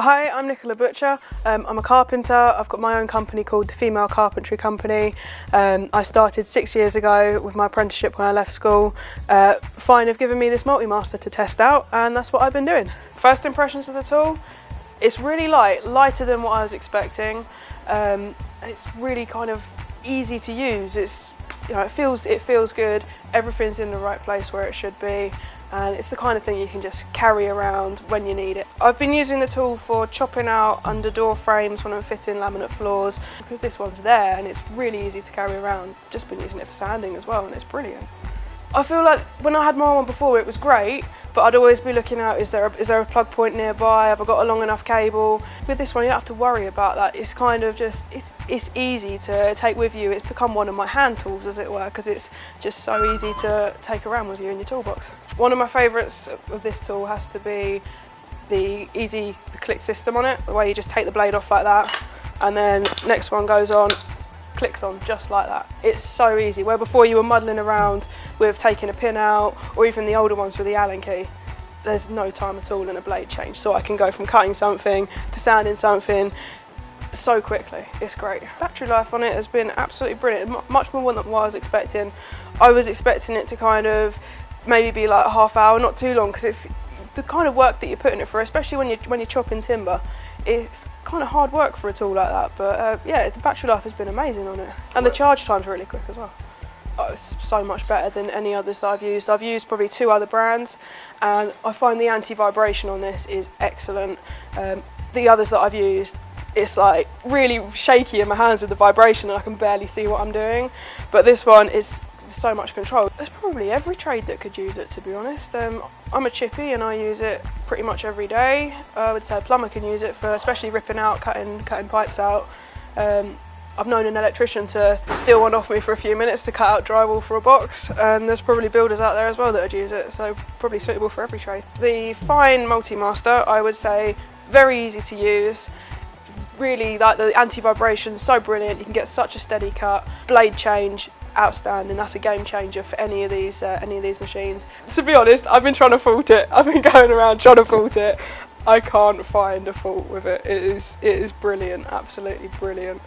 Hi, I'm Nicola Butcher. I'm a carpenter. I've got my own company called the Female Carpentry Company. I started 6 years ago with my apprenticeship when I left school. FEIN have given me this MultiMaster to test out, and that's what I've been doing. First impressions of the tool, it's really light, lighter than what I was expecting. It's really kind of easy to use. It's, you know, it feels good. Everything's in the right place where it should be. And it's the kind of thing you can just carry around when you need it. I've been using the tool for chopping out under door frames when I'm fitting laminate floors, because this one's there and it's really easy to carry around. I've just been using it for sanding as well, and it's brilliant. I feel like when I had my one before, it was great, but I'd always be looking out, is there a plug point nearby? Have I got a long enough cable? With this one, you don't have to worry about that. It's kind of just, it's easy to take with you. It's become one of my hand tools, as it were, because it's just so easy to take around with you in your toolbox. One of my favourites of this tool has to be the easy click system on it, the way you just take the blade off like that, and then next one goes on, clicks on just like that. It's so easy, where before you were muddling around with taking a pin out, or even the older ones with the Allen key. There's no time at all in a blade change, so I can go from cutting something to sanding something so quickly. It's great. Battery life on it has been absolutely brilliant, much more than what I was expecting. I was expecting it to kind of maybe be like a half hour, not too long, because it's the kind of work that you're putting it for, especially when you're chopping timber. It's kind of hard work for a tool like that, but yeah, the battery life has been amazing on it. And the charge time's really quick as well. Oh, it's so much better than any others that I've used. I've used probably 2 other brands, and I find the anti-vibration on this is excellent. The others that I've used, it's like really shaky in my hands with the vibration and I can barely see what I'm doing. But this one is so much control. There's probably every trade that could use it, to be honest. I'm a chippy and I use it pretty much every day. I would say a plumber can use it for especially ripping out, cutting pipes out. I've known an electrician to steal one off me for a few minutes to cut out drywall for a box, and there's probably builders out there as well that would use it, so probably suitable for every trade. The FEIN MultiMaster, I would say, very easy to use. Really, like, the anti-vibration, so brilliant. You can get such a steady cut. Blade change, outstanding. That's a game changer for any of these machines. To be honest, I've been trying to fault it. I've been going around trying to fault it. I can't find a fault with it. It is brilliant, absolutely brilliant.